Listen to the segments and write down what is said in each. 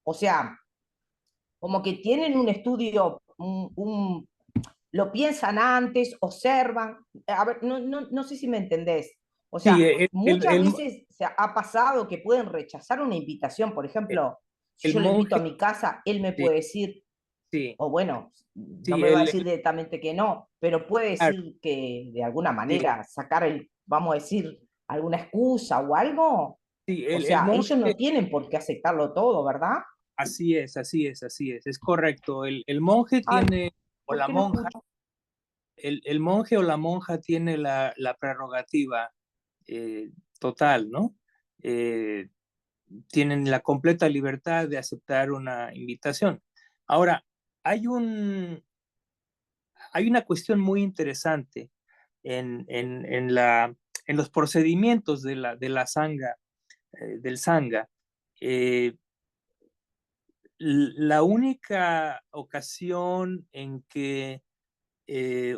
O sea, como que tienen un estudio, lo piensan antes, observan. A ver, no sé si me entendés. O Sí, sea, muchas veces se ha pasado que pueden rechazar una invitación. Por ejemplo, si el yo lo invito a monje, mi casa, él me sí, puede decir, sí, o bueno, no sí, me va a decir directamente que no, pero puede claro, decir que de alguna sí, manera sacar vamos a decir, alguna excusa o algo. sí, O el sea, monje, ellos no tienen por qué aceptarlo todo, ¿verdad? así es, así es, así es correcto. El monje Ay, tiene, o ¿por la qué no monja, escucho? el monje o la monja tiene la prerrogativa eh, total, ¿no? Eh, Tienen la completa libertad de aceptar una invitación. Ahora, hay un, hay una cuestión muy interesante en los procedimientos de la sanga, del sanga. Eh, la única ocasión en que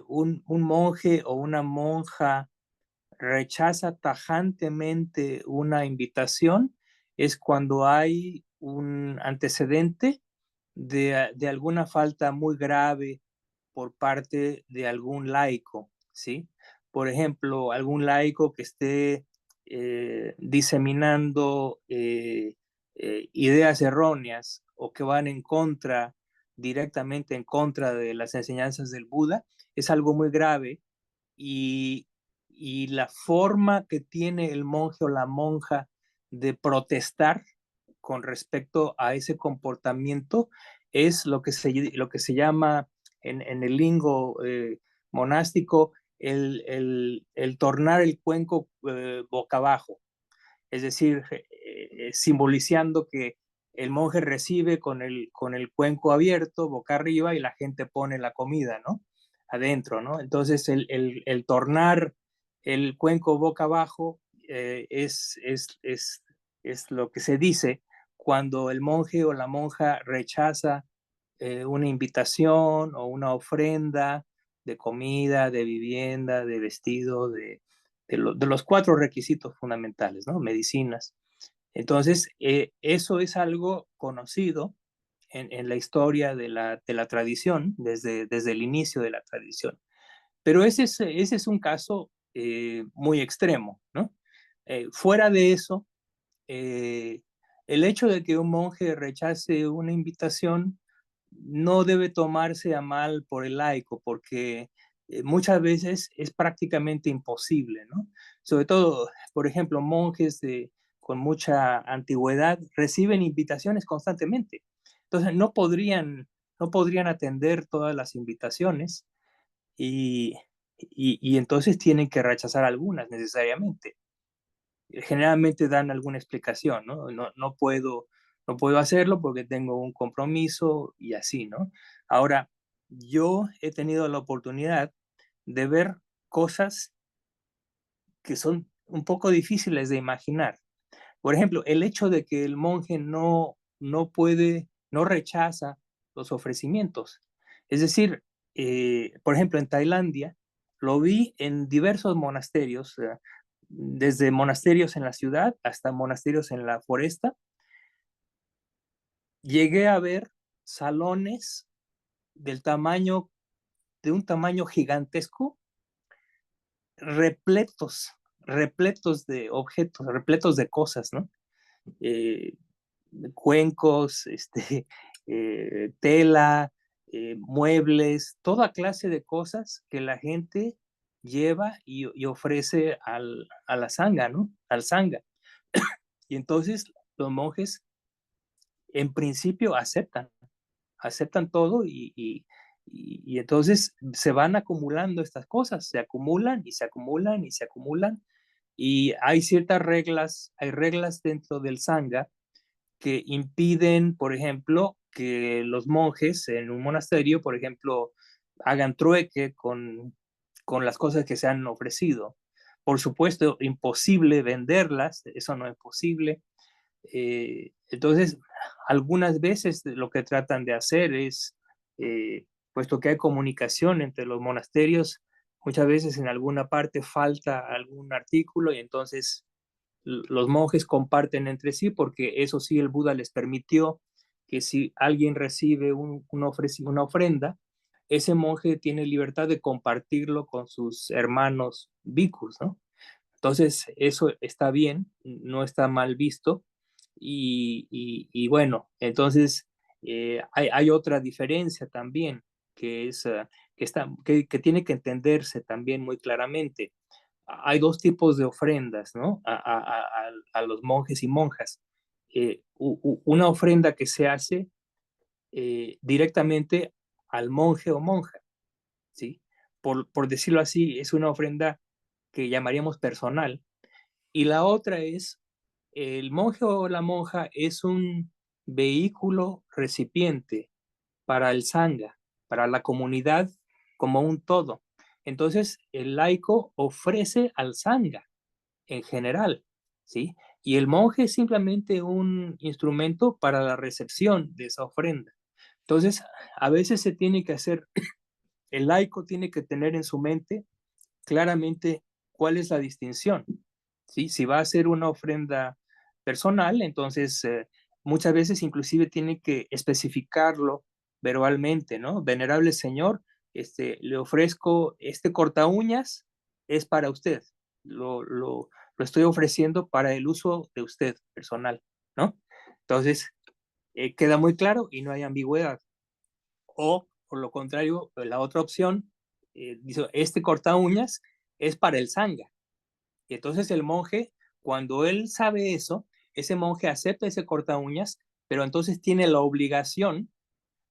un monje o una monja rechaza tajantemente una invitación es cuando hay un antecedente de alguna falta muy grave por parte de algún laico, ¿sí? Por ejemplo, algún laico que esté diseminando ideas erróneas o que van en contra, directamente en contra de las enseñanzas del Buda, es algo muy grave y, y la forma que tiene el monje o la monja de protestar con respecto a ese comportamiento es lo que se llama en el lingo monástico el tornar el cuenco boca abajo, es decir, simbolizando que el monje recibe con el cuenco abierto, boca arriba, y la gente pone la comida, ¿no? Adentro, ¿no? Entonces, el tornar el cuenco boca abajo es lo que se dice cuando el monje o la monja rechaza una invitación o una ofrenda de comida, de vivienda, de vestido, de los cuatro requisitos fundamentales, ¿no? Medicinas. Entonces, eso es algo conocido en la historia de la tradición, desde el inicio de la tradición. Pero ese es un caso muy extremo, ¿no? Fuera de eso, eh, el hecho de que un monje rechace una invitación no debe tomarse a mal por el laico, porque muchas veces es prácticamente imposible, ¿no? Sobre todo, por ejemplo, monjes con mucha antigüedad reciben invitaciones constantemente. Entonces, no podrían atender todas las invitaciones y, y entonces tienen que rechazar algunas necesariamente. Generalmente dan alguna explicación, ¿no? No puedo hacerlo porque tengo un compromiso y así, ¿no? Ahora, yo he tenido la oportunidad de ver cosas que son un poco difíciles de imaginar. Por ejemplo, el hecho de que el monje no rechaza los ofrecimientos. Es decir, por ejemplo, en Tailandia, lo vi en diversos monasterios, desde monasterios en la ciudad hasta monasterios en la foresta. Llegué a ver salones del tamaño, de un tamaño gigantesco, repletos, repletos de objetos, repletos de cosas, ¿no? Eh, Cuencos, tela, muebles, toda clase de cosas que la gente lleva y ofrece a la sanga, ¿no? Al sanga. Y entonces los monjes en principio aceptan todo y entonces se van acumulando estas cosas, se acumulan y se acumulan y se acumulan. Y hay reglas dentro del sanga que impiden, por ejemplo, que los monjes en un monasterio, por ejemplo, hagan trueque con las cosas que se han ofrecido. Por supuesto, imposible venderlas, eso no es posible. Entonces, algunas veces lo que tratan de hacer es, puesto que hay comunicación entre los monasterios, muchas veces en alguna parte falta algún artículo y entonces los monjes comparten entre sí, porque eso sí el Buda les permitió que si alguien recibe una ofrenda, ese monje tiene libertad de compartirlo con sus hermanos bhikkhus, ¿no? Entonces, eso está bien, no está mal visto. Y bueno, entonces hay otra diferencia también, que es que tiene que entenderse también muy claramente. Hay dos tipos de ofrendas, ¿no? A los monjes y monjas. Una ofrenda que se hace directamente al monje o monja, ¿sí? Por decirlo así, es una ofrenda que llamaríamos personal. Y la otra es, el monje o la monja es un vehículo recipiente para el sangha, para la comunidad como un todo. Entonces, el laico ofrece al sangha en general, ¿sí? Y el monje es simplemente un instrumento para la recepción de esa ofrenda. Entonces, a veces se tiene que hacer, el laico tiene que tener en su mente claramente cuál es la distinción, ¿sí? Si va a ser una ofrenda personal, entonces muchas veces inclusive tiene que especificarlo verbalmente, ¿no? Venerable Señor, le ofrezco este corta uñas, es para usted, lo estoy ofreciendo para el uso de usted personal, ¿no? Entonces, queda muy claro y no hay ambigüedad. O, por lo contrario, la otra opción, dice, este corta uñas es para el sangha. Y entonces el monje, cuando él sabe eso, ese monje acepta ese corta uñas, pero entonces tiene la obligación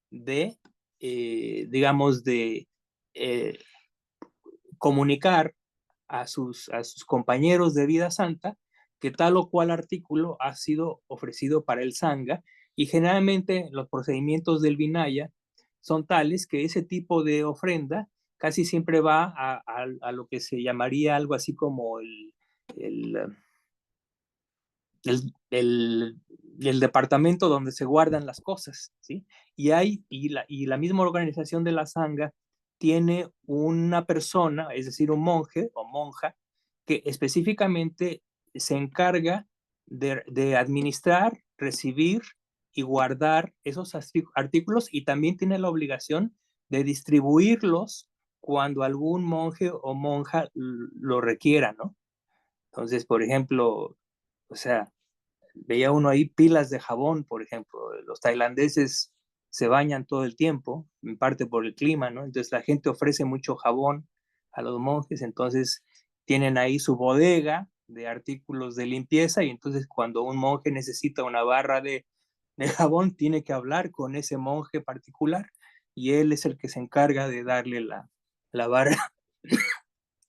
de, digamos, de eh, comunicar a sus compañeros de vida santa que tal o cual artículo ha sido ofrecido para el sangha, y generalmente los procedimientos del Vinaya son tales que ese tipo de ofrenda casi siempre va a lo que se llamaría algo así como el, el, el departamento donde se guardan las cosas, ¿sí? Y la misma organización de la sangha tiene una persona, es decir, un monje o monja, que específicamente se encarga de administrar, recibir y guardar esos artículos, y también tiene la obligación de distribuirlos cuando algún monje o monja lo requiera, ¿no? Entonces, por ejemplo, o sea, veía uno ahí pilas de jabón, por ejemplo. Los tailandeses se bañan todo el tiempo, en parte por el clima, ¿no? Entonces la gente ofrece mucho jabón a los monjes, entonces tienen ahí su bodega de artículos de limpieza, y entonces cuando un monje necesita una barra de jabón, tiene que hablar con ese monje particular, y él es el que se encarga de darle la barra,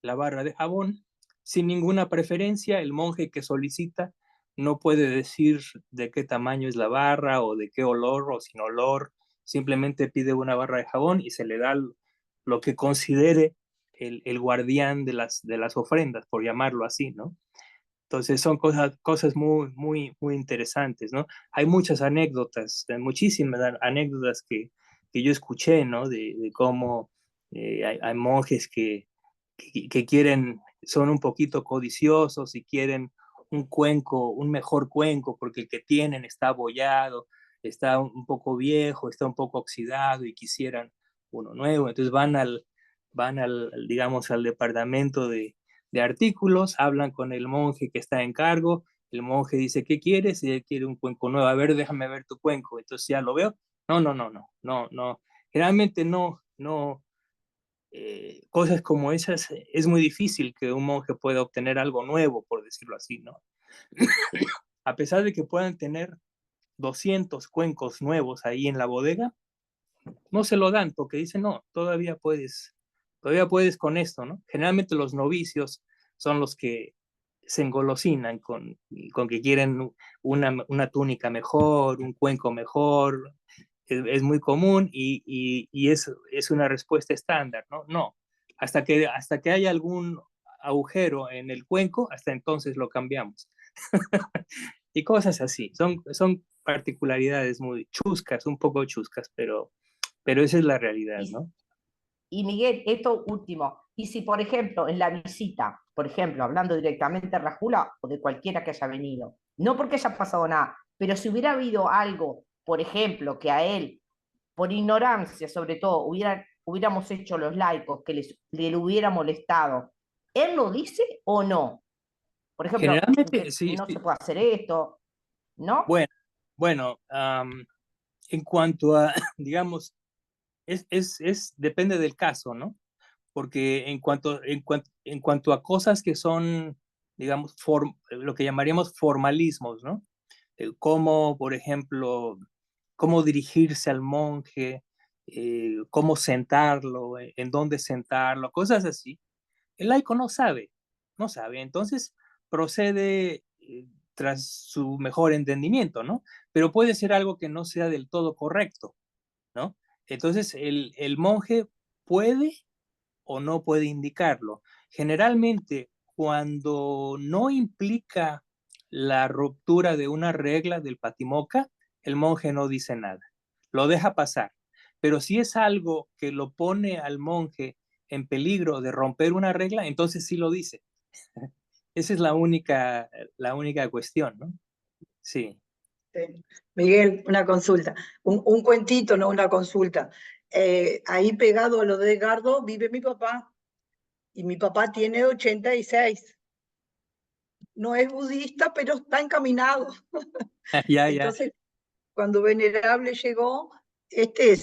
la barra de jabón sin ninguna preferencia. El monje que solicita no puede decir de qué tamaño es la barra o de qué olor o sin olor, simplemente pide una barra de jabón y se le da lo que considere el guardián de las ofrendas, por llamarlo así, ¿no? Entonces son cosas muy, muy, muy interesantes, ¿no? Hay muchas anécdotas, muchísimas anécdotas que yo escuché, ¿no? De cómo hay monjes que quieren, son un poquito codiciosos y quieren un cuenco, un mejor cuenco, porque el que tienen está abollado, está un poco viejo, está un poco oxidado y quisieran uno nuevo. Entonces van al digamos, al departamento de artículos, hablan con el monje que está en cargo, el monje dice, ¿qué quieres? Y él quiere un cuenco nuevo, a ver, déjame ver tu cuenco. Entonces ya lo veo, no, no, no, no, no, no, generalmente no, no, cosas como esas, es muy difícil que un monje pueda obtener algo nuevo, por decirlo así, ¿no? A pesar de que puedan tener 200 cuencos nuevos ahí en la bodega, no se lo dan porque dicen, no, todavía puedes con esto, ¿no? Generalmente los novicios son los que se engolosinan con que quieren una túnica mejor, un cuenco mejor. Es muy común y es una respuesta estándar, ¿no? No, hasta que haya algún agujero en el cuenco, hasta entonces lo cambiamos. Y cosas así, son particularidades muy chuscas, un poco chuscas, pero esa es la realidad, Y, ¿no? y Miguel, esto último, Y si, por ejemplo, en la visita, por ejemplo, hablando directamente de Rajula o de cualquiera que haya venido, no porque haya pasado nada, pero si hubiera habido algo, por ejemplo, que a él, por ignorancia sobre todo, hubiéramos hecho los laicos, que le hubiera molestado, ¿él lo dice o no? Por ejemplo, Generalmente, que sí, no se sí. puede hacer esto, ¿no? Bueno, bueno, en cuanto a, digamos, depende del caso, ¿no? Porque en cuanto a cosas que son, digamos, lo que llamaríamos formalismos, ¿no? Cómo, por ejemplo, cómo dirigirse al monje, cómo sentarlo, en dónde sentarlo, cosas así. El laico no sabe, no sabe. Entonces procede tras su mejor entendimiento, ¿no? Pero puede ser algo que no sea del todo correcto, ¿no? Entonces el monje puede o no puede indicarlo. Generalmente, cuando no implica la ruptura de una regla del patimoca, el monje no dice nada, lo deja pasar. Pero si es algo que lo pone al monje en peligro de romper una regla, entonces sí lo dice. Esa es la única cuestión, ¿no? Sí. Sí. Miguel, una consulta, un cuentito, no una consulta. Ahí pegado a lo de Edgardo vive mi papá, y mi papá tiene 86. No es budista, pero está encaminado. Ya, ya. Entonces, cuando Venerable llegó,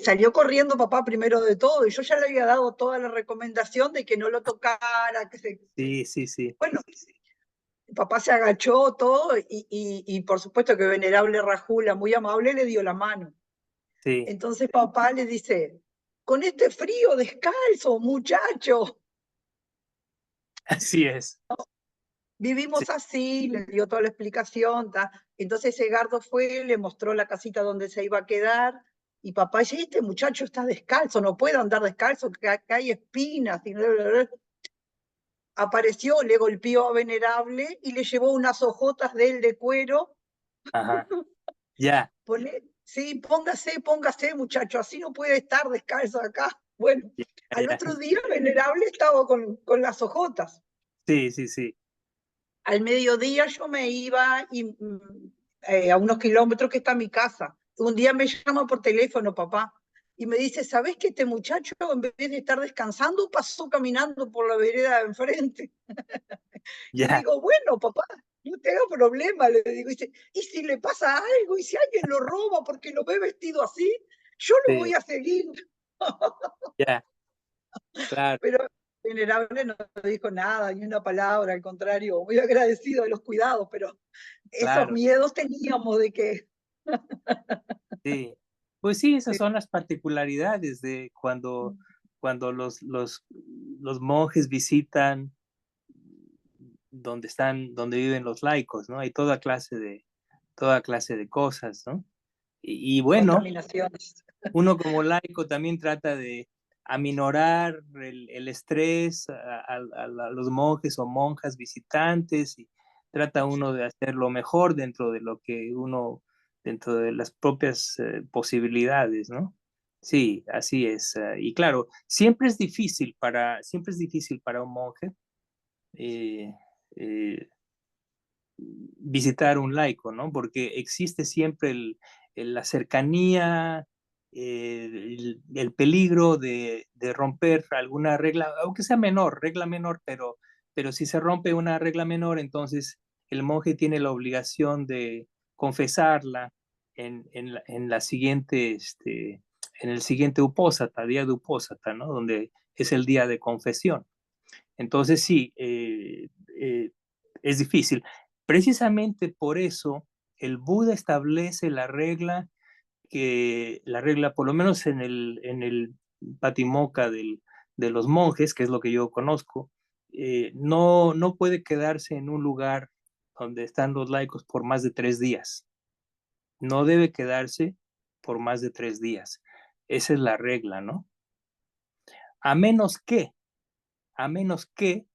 salió corriendo papá primero de todo, y yo ya le había dado toda la recomendación de que no lo tocara, Sí, sí, sí, bueno, papá se agachó todo, y por supuesto que Venerable Rajula, muy amable, le dio la mano. sí. Entonces papá le dice, con este frío descalzo, muchacho. Así es. Sí, Vivimos así, le dio toda la explicación. Entonces Edgardo fue, le mostró la casita donde se iba a quedar, y papá dice, este muchacho está descalzo, no puede andar descalzo, que acá hay espinas. Y bla, bla, bla. Apareció, le golpeó a Venerable y le llevó unas hojotas de él de cuero. ajá. Ya, Sí, póngase, muchacho, así no puede estar descalzo acá. Bueno, ya, al ya. otro día Venerable estaba con las hojotas. Sí, sí, sí. Al mediodía yo me iba a unos kilómetros que está mi casa. Un día me llama por teléfono papá y me dice, ¿sabés que este muchacho en vez de estar descansando pasó caminando por la vereda de enfrente? Y le Ya, digo, bueno papá, no te hagas problema, le digo. Y dice, ¿y si le pasa algo? ¿Y si alguien lo roba porque lo ve vestido así? Yo lo sí, voy a seguir. ya, claro, Pero Venerable no dijo nada, ni una palabra, al contrario, muy agradecido de los cuidados, pero esos claro, miedos teníamos de que... sí. Pues sí, esas son las particularidades de cuando los monjes visitan donde viven los laicos, ¿no? Hay toda clase de cosas, ¿no? Y bueno, Contaminaciones. uno como laico también trata de aminorar el estrés a los monjes o monjas visitantes y trata uno de hacer lo mejor dentro de lo que uno, dentro de las propias posibilidades, ¿no? Sí, así es. Y claro, siempre es difícil para un monje eh, eh, visitar un laico, ¿no? Porque existe siempre la cercanía, el peligro de romper alguna regla, aunque sea menor, regla menor, pero si se rompe una regla menor, entonces el monje tiene la obligación de confesarla en la siguiente, en el siguiente upósata, día de upósata, ¿no? Donde es el día de confesión. Entonces sí, es difícil. Precisamente por eso el Buda establece la regla, por lo menos en el Patimokkha de los monjes, que es lo que yo conozco, no puede quedarse en un lugar donde están los laicos por más de 3 días. No debe quedarse por más de 3 días. Esa es la regla, ¿no? A menos que, a menos que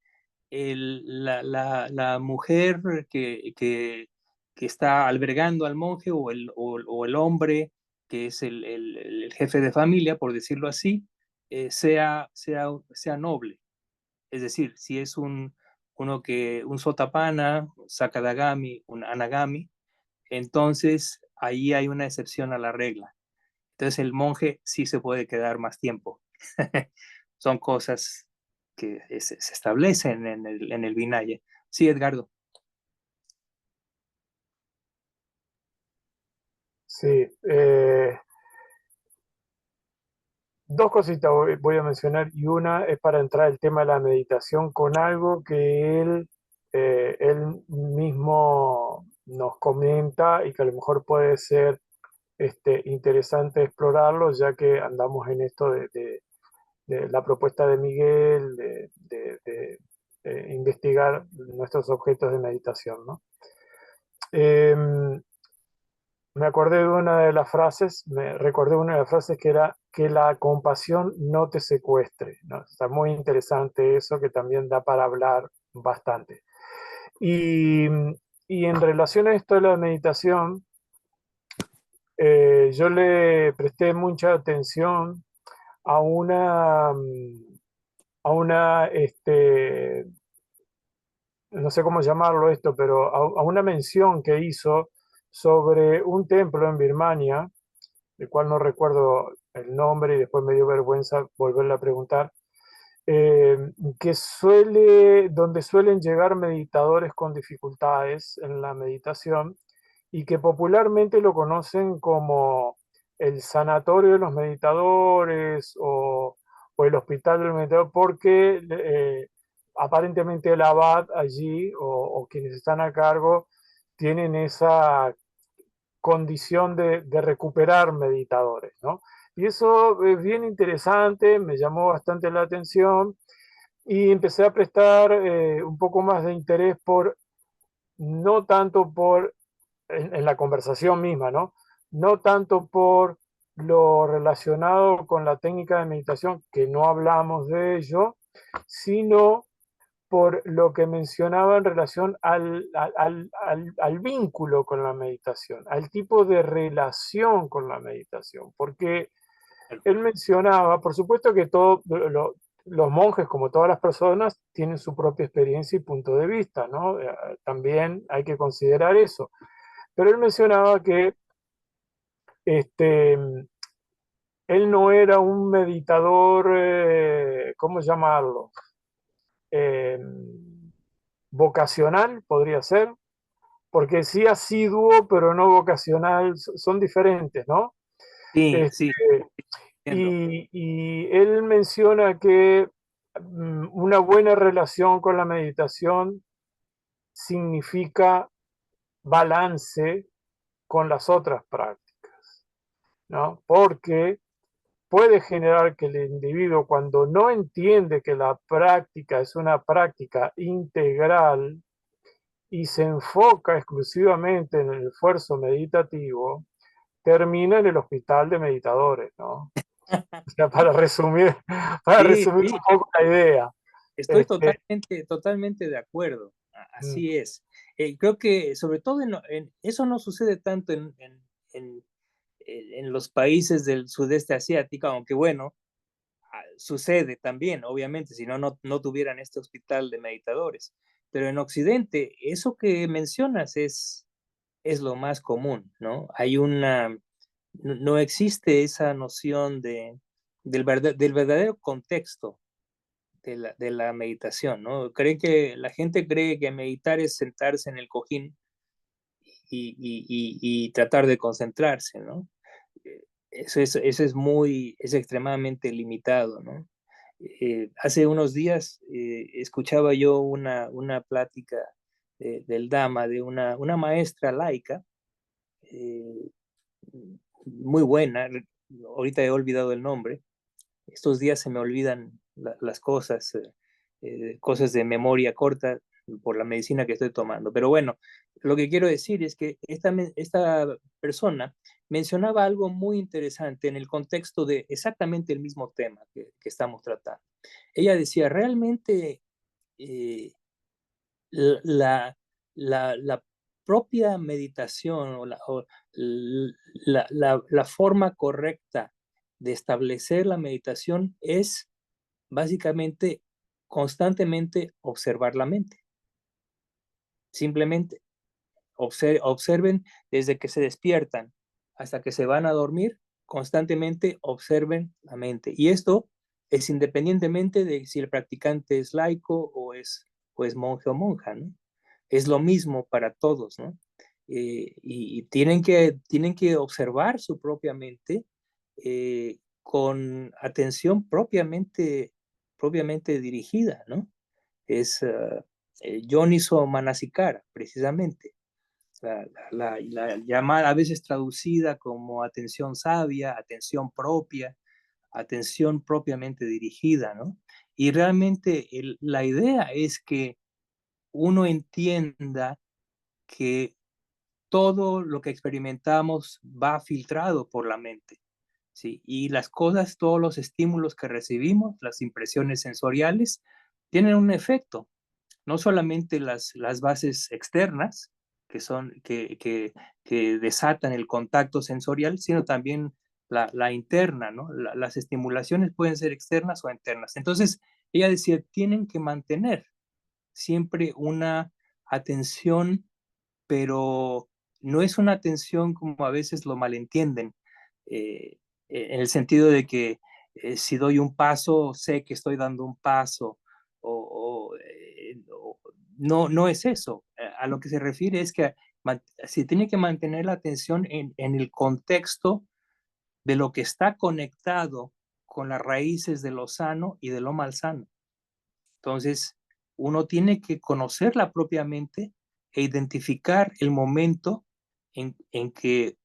la mujer que está albergando al monje o el hombre que es el jefe de familia, por decirlo así, sea noble. Es decir, si es un Sotapanna, Sakadagami, un Anagami, entonces ahí hay una excepción a la regla. Entonces el monje sí se puede quedar más tiempo. Son cosas que se establecen en el Vinaya. Sí, Edgardo. Sí, dos cositas voy a mencionar y una es para entrar el tema de la meditación con algo que él mismo nos comenta y que a lo mejor puede ser interesante explorarlo, ya que andamos en esto de la propuesta de Miguel de investigar nuestros objetos de meditación, ¿no? Me acordé de una de las frases, me recordé una de las frases que era que la compasión no te secuestre, ¿no? Está muy interesante eso, que también da para hablar bastante. Y, y en relación a esto de la meditación, yo le presté mucha atención a una, no sé cómo llamarlo esto, pero a una mención que hizo sobre un templo en Birmania, del cual no recuerdo el nombre y después me dio vergüenza volverle a preguntar, donde suelen llegar meditadores con dificultades en la meditación y que popularmente lo conocen como el sanatorio de los meditadores o el hospital del meditador, porque aparentemente el abad allí o quienes están a cargo tienen esa condición de recuperar meditadores, ¿no? Y eso es bien interesante, me llamó bastante la atención y empecé a prestar un poco más de interés no tanto en la conversación misma, ¿no? No tanto por lo relacionado con la técnica de meditación, que no hablamos de ello, sino por lo que mencionaba en relación al vínculo con la meditación, al tipo de relación con la meditación, porque él mencionaba, por supuesto que los monjes, como todas las personas, tienen su propia experiencia y punto de vista, ¿no? También hay que considerar eso. Pero él mencionaba que este, él no era un meditador, ¿cómo llamarlo? Eh, Vocacional, podría ser, porque sí asiduo, pero no vocacional, son diferentes, ¿no? Sí, Este, sí, entiendo. y él menciona que una buena relación con la meditación significa balance con las otras prácticas, ¿no? Porque puede generar que el individuo, cuando no entiende que la práctica es una práctica integral y se enfoca exclusivamente en el esfuerzo meditativo, termina en el hospital de meditadores, ¿no? O sea, para Sí, resumir sí, un poco la idea. estoy Este, totalmente de acuerdo. mm, Así es. Creo que sobre todo eso no sucede tanto en- en los países del sudeste asiático, aunque bueno, sucede también, obviamente, si no, no tuvieran este hospital de meditadores. Pero en Occidente, eso que mencionas es lo más común, ¿no? No existe esa noción del verdadero contexto de la meditación, ¿no? La gente cree que meditar es sentarse en el cojín y tratar de concentrarse, ¿no? Eso es extremadamente limitado, ¿no? Hace unos días escuchaba yo una plática del Dhamma de una maestra laica, eh, muy buena, ahorita he olvidado el nombre, estos días se me olvidan las cosas, cosas de memoria corta por la medicina que estoy tomando. Pero bueno, lo que quiero decir es que esta persona mencionaba algo muy interesante en el contexto de exactamente el mismo tema que estamos tratando. Ella decía, realmente eh, la, la propia meditación la forma correcta de establecer la meditación es básicamente constantemente observar la mente. Simplemente observen desde que se despiertan hasta que se van a dormir, constantemente observen la mente. Y esto es independientemente de si el practicante es laico o es monje o monja, ¿no? Es lo mismo para todos, ¿no? Y tienen que observar su propia mente con atención propiamente dirigida, ¿no? Es Yoniso Manasikara, precisamente. La llamada, a veces traducida como atención sabia, atención propia, atención propiamente dirigida, ¿no? Y realmente la idea es que uno entienda que todo lo que experimentamos va filtrado por la mente, ¿sí? Y las cosas, todos los estímulos que recibimos, las impresiones sensoriales, tienen un efecto. No solamente las bases externas, que desatan el contacto sensorial, sino también la interna, ¿no? Las estimulaciones pueden ser externas o internas. Entonces, ella decía, tienen que mantener siempre una atención, pero no es una atención como a veces lo malentienden, en el sentido de que si doy un paso, sé que estoy dando un paso, no, no es eso. A lo que se refiere es que se tiene que mantener la atención en el contexto de lo que está conectado con las raíces de lo sano y de lo malsano. Entonces, uno tiene que conocerla propiamente e identificar el momento en que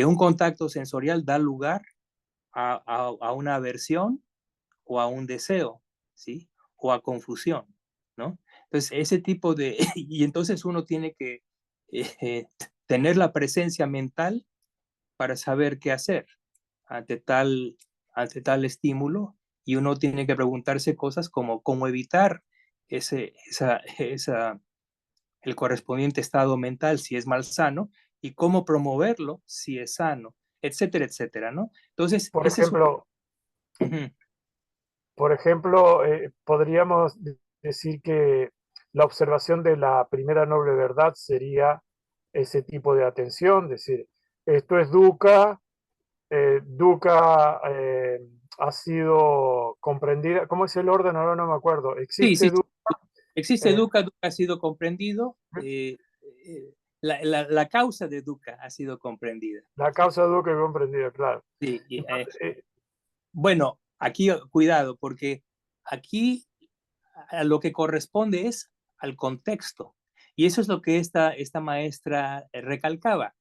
un contacto sensorial da lugar a una aversión o a un deseo, ¿sí? O a confusión, ¿no? Entonces, ese tipo de... Y entonces uno tiene que tener la presencia mental para saber qué hacer ante tal, ante tal estímulo, y uno tiene que preguntarse cosas como cómo evitar el correspondiente estado mental si es malsano, y cómo promoverlo si es sano, etcétera, etcétera, ¿no? Entonces, Por ese es un... ejemplo, podríamos decir que la observación de la primera noble verdad sería ese tipo de atención, decir, esto es dukkha, dukkha ha sido comprendida, ¿cómo es el orden? Ahora no me acuerdo. Sí, Existe sí, dukkha, existe dukkha, dukkha ha sido comprendido, la causa de dukkha ha sido comprendida. la causa de dukkha comprendida, claro. Sí, Entonces, bueno, aquí cuidado, porque aquí a lo que corresponde es al contexto. Y eso es lo que esta maestra recalcaba.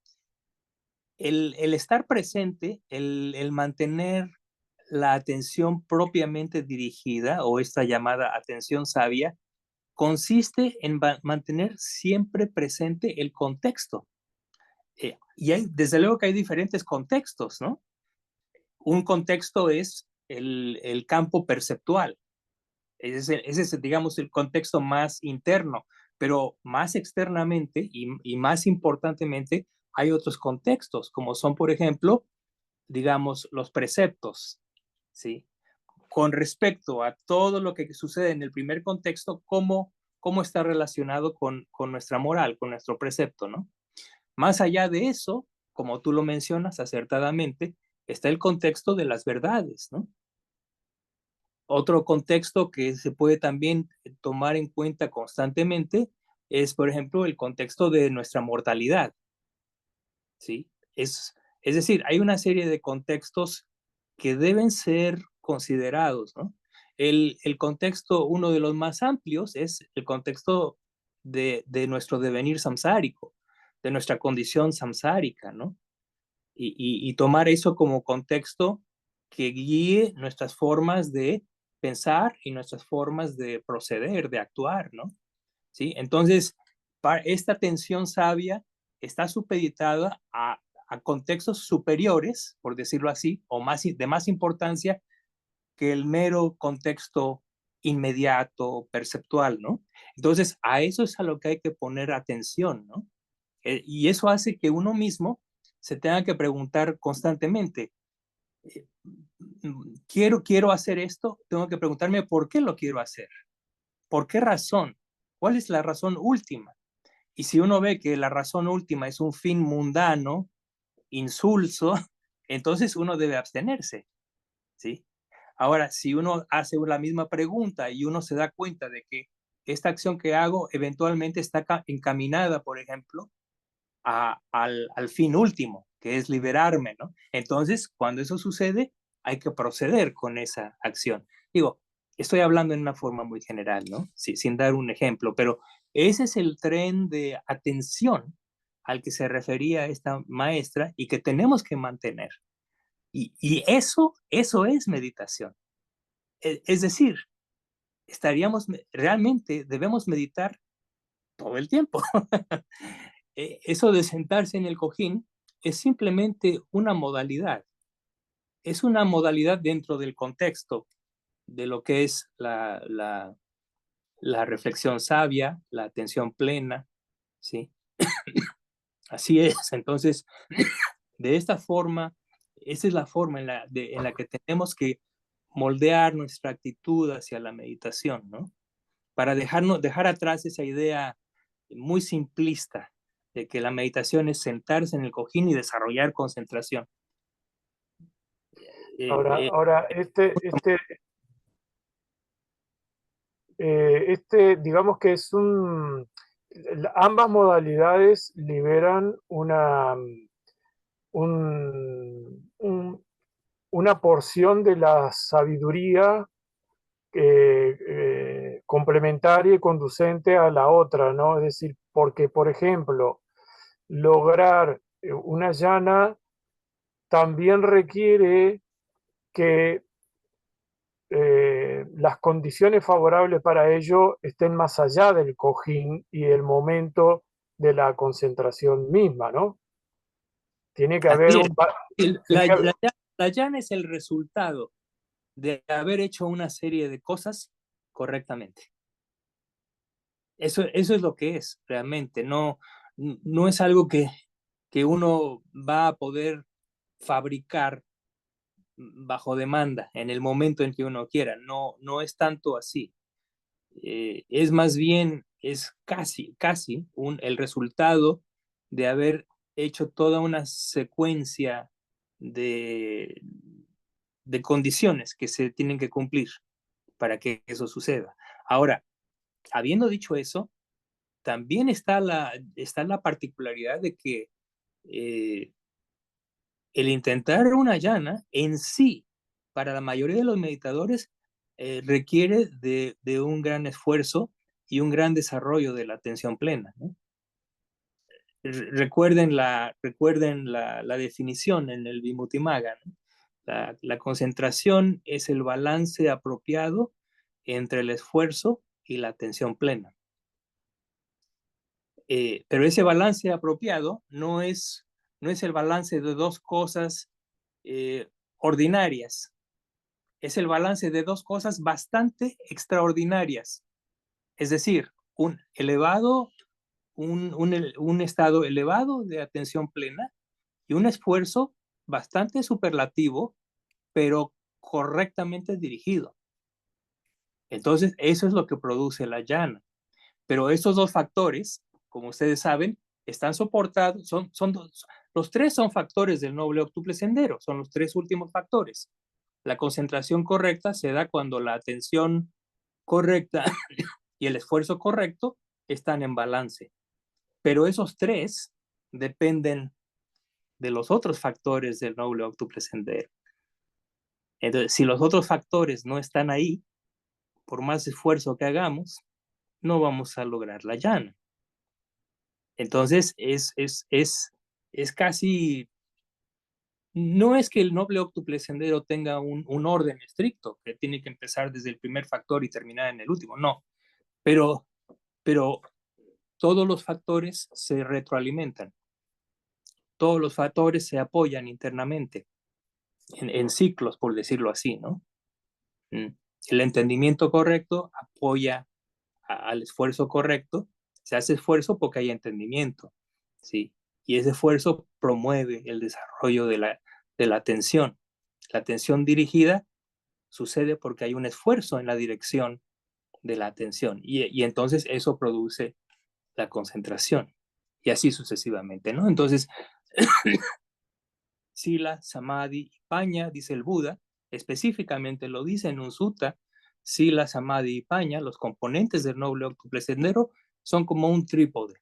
El estar presente, el mantener la atención propiamente dirigida, o esta llamada atención sabia, consiste en mantener siempre presente el contexto. Y desde luego que hay diferentes contextos, ¿no? Un contexto es el campo perceptual. Ese es, digamos, el contexto más interno, pero más externamente y más importantemente hay otros contextos, como son, por ejemplo, digamos, los preceptos, ¿sí? Con respecto a todo lo que sucede en el primer contexto, cómo está relacionado con nuestra moral, con nuestro precepto, ¿no? Más allá de eso, como tú lo mencionas acertadamente, está el contexto de las verdades, ¿no? Otro contexto que se puede también tomar en cuenta constantemente es, por ejemplo, el contexto de nuestra mortalidad, ¿sí? Es decir, hay una serie de contextos que deben ser considerados, ¿no? El contexto, uno de los más amplios, es el contexto de nuestro devenir samsárico, de nuestra condición samsárica, ¿no? Y tomar eso como contexto que guíe nuestras formas de pensar y nuestras formas de proceder, de actuar, ¿no? ¿Sí? Entonces, esta atención sabia está supeditada a contextos superiores, por decirlo así, o de más importancia que el mero contexto inmediato, perceptual, ¿no? Entonces, a eso es a lo que hay que poner atención, ¿no? Y eso hace que uno mismo se tenga que preguntar constantemente, quiero hacer esto, tengo que preguntarme por qué lo quiero hacer, por qué razón, cuál es la razón última. Y si uno ve que la razón última es un fin mundano, insulso, entonces uno debe abstenerse, ¿sí? Ahora, si uno hace la misma pregunta y uno se da cuenta de que esta acción que hago eventualmente está encaminada, por ejemplo, al fin último, que es liberarme, ¿no? Entonces, cuando eso sucede, hay que proceder con esa acción. Digo, estoy hablando en una forma muy general, ¿no? Sin dar un ejemplo, pero ese es el tren de atención al que se refería esta maestra y que tenemos que mantener. Y eso es meditación. Es decir, realmente debemos meditar todo el tiempo. Eso de sentarse en el cojín es simplemente una modalidad. Es una modalidad dentro del contexto de lo que es la reflexión sabia, la atención plena, ¿sí? Así es. Entonces, de esta forma, esa es la forma en la que tenemos que moldear nuestra actitud hacia la meditación, ¿no? Para dejar atrás esa idea muy simplista de que la meditación es sentarse en el cojín y desarrollar concentración. Ahora, digamos que ambas modalidades liberan una porción de la sabiduría complementaria y conducente a la otra, ¿no? Es decir, porque, por ejemplo, lograr una llana también requiere que las condiciones favorables para ello estén más allá del cojín y el momento de la concentración misma, ¿no? Tiene que haber un... La llana es el resultado de haber hecho una serie de cosas correctamente. Eso es lo que es realmente. No es algo que uno va a poder fabricar bajo demanda en el momento en que uno quiera. No es tanto así. Es más bien, es casi el resultado de haber hecho toda una secuencia de condiciones que se tienen que cumplir para que eso suceda. Ahora, habiendo dicho eso, también está la particularidad de que el intentar una llana en sí, para la mayoría de los meditadores, requiere de un gran esfuerzo y un gran desarrollo de la atención plena, ¿no? Recuerden la definición en el Vimuttimagga, ¿no? La concentración es el balance apropiado entre el esfuerzo y la atención plena. Pero ese balance apropiado no es el balance de dos cosas ordinarias. Es el balance de dos cosas bastante extraordinarias. Es decir, un estado elevado de atención plena y un esfuerzo bastante superlativo, pero correctamente dirigido. Entonces, eso es lo que produce la llana. Pero estos dos factores, como ustedes saben, están soportados, los tres son factores del noble óctuple sendero, son los tres últimos factores. La concentración correcta se da cuando la atención correcta y el esfuerzo correcto están en balance. Pero esos tres dependen de los otros factores del noble óctuple sendero. Entonces, si los otros factores no están ahí, por más esfuerzo que hagamos, no vamos a lograr la llana. Entonces, es casi, no es que el noble óctuple sendero tenga un orden estricto, que tiene que empezar desde el primer factor y terminar en el último, no. Pero todos los factores se retroalimentan. Todos los factores se apoyan internamente, en ciclos, por decirlo así, ¿no? El entendimiento correcto apoya al esfuerzo correcto. Se hace esfuerzo porque hay entendimiento, ¿sí? Y ese esfuerzo promueve el desarrollo de la atención. La atención dirigida sucede porque hay un esfuerzo en la dirección de la atención y entonces eso produce la concentración y así sucesivamente, ¿no? Entonces, Sila, Samadhi y Paña, dice el Buda, específicamente lo dice en un sutta, Sila, Samadhi y Paña, los componentes del noble octuple sendero, son como un trípode.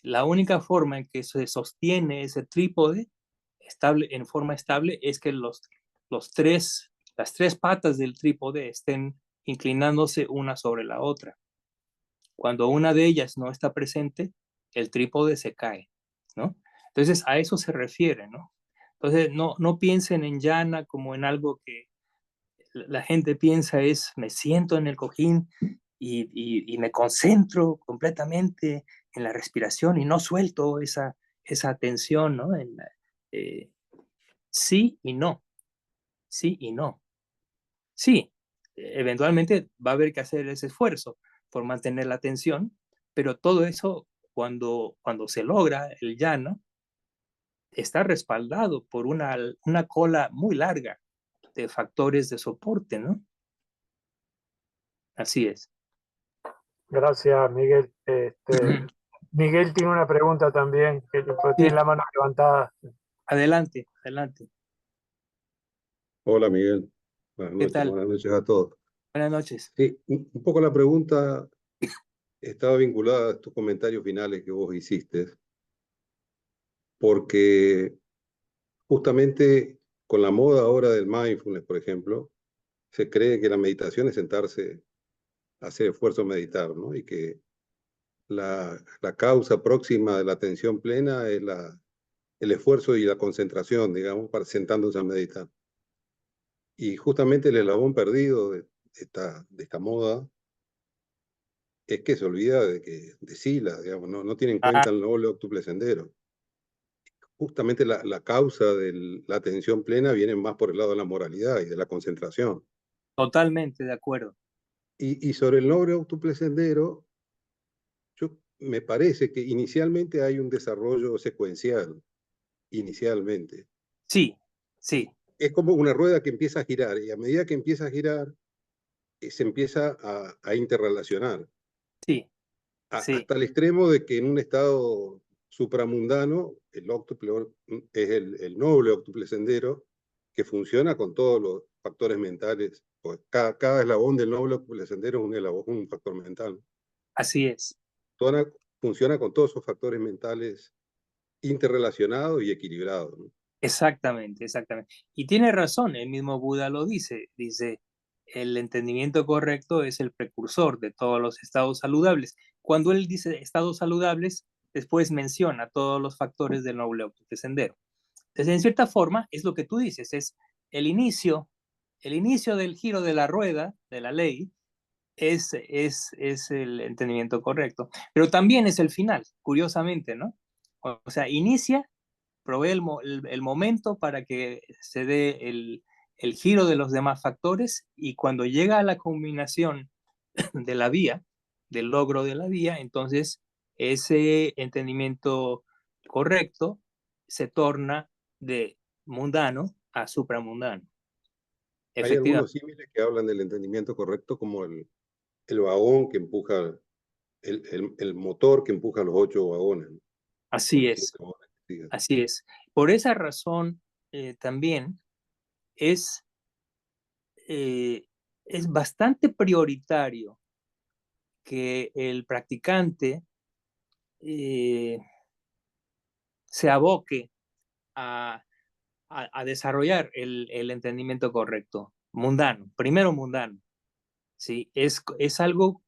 La única forma en que se sostiene ese trípode estable, en forma estable es que las tres patas del trípode estén inclinándose una sobre la otra. Cuando una de ellas no está presente, el trípode se cae, ¿no? Entonces, a eso se refiere, ¿no? Entonces, no piensen en jhana como en algo que la gente piensa es, me siento en el cojín y me concentro completamente en la respiración y no suelto esa atención, ¿no? Sí y no, sí y no. Sí, eventualmente va a haber que hacer ese esfuerzo por mantener la atención, pero todo eso, cuando se logra el jhana, está respaldado por una cola muy larga de factores de soporte, ¿no? Así es. Gracias, Miguel. Miguel tiene una pregunta también, que tiene la mano levantada. Adelante, adelante. Hola Miguel, ¿Qué tal? buenas noches a todos. Buenas noches. Sí, un poco la pregunta estaba vinculada a estos comentarios finales que vos hiciste, porque justamente con la moda ahora del mindfulness, por ejemplo, se cree que la meditación es sentarse a hacer esfuerzo a meditar, ¿no? Y que la causa próxima de la atención plena es el esfuerzo y la concentración, digamos, para sentándose a meditar. Y justamente el eslabón perdido de esta moda es que se olvida de Sila, digamos, no tiene en cuenta el noble octuple sendero. Justamente la causa de la atención plena viene más por el lado de la moralidad y de la concentración. Totalmente de acuerdo. Y sobre el noble octuple sendero, me parece que inicialmente hay un desarrollo secuencial, inicialmente. Sí, sí. Es como una rueda que empieza a girar, y a medida que empieza a girar, se empieza a interrelacionar. Sí, sí. Hasta el extremo de que en un estado supramundano, el octuple es el noble octuple sendero, que funciona con todos los factores mentales. Pues cada eslabón del noble octuple sendero es un factor mental. Así es. Funciona con todos esos factores mentales interrelacionados y equilibrados, ¿no? Exactamente, exactamente. Y tiene razón, el mismo Buda lo dice, el entendimiento correcto es el precursor de todos los estados saludables. Cuando él dice estados saludables, después menciona todos los factores del noble octuple sendero. Entonces, en cierta forma, es lo que tú dices, es el inicio del giro de la rueda, de la ley, es el entendimiento correcto. Pero también es el final, curiosamente, ¿no? O sea, inicia, provee el momento para que se dé el giro de los demás factores y cuando llega a la combinación de la vía, del logro de la vía, entonces ese entendimiento correcto se torna de mundano a supramundano. Hay algunos símiles que hablan del entendimiento correcto como el vagón que empuja, el motor que empuja los 8 vagones. Así es, así es. Por esa razón también es bastante prioritario que el practicante se aboque a desarrollar el entendimiento correcto, mundano, primero mundano, ¿sí? Es algo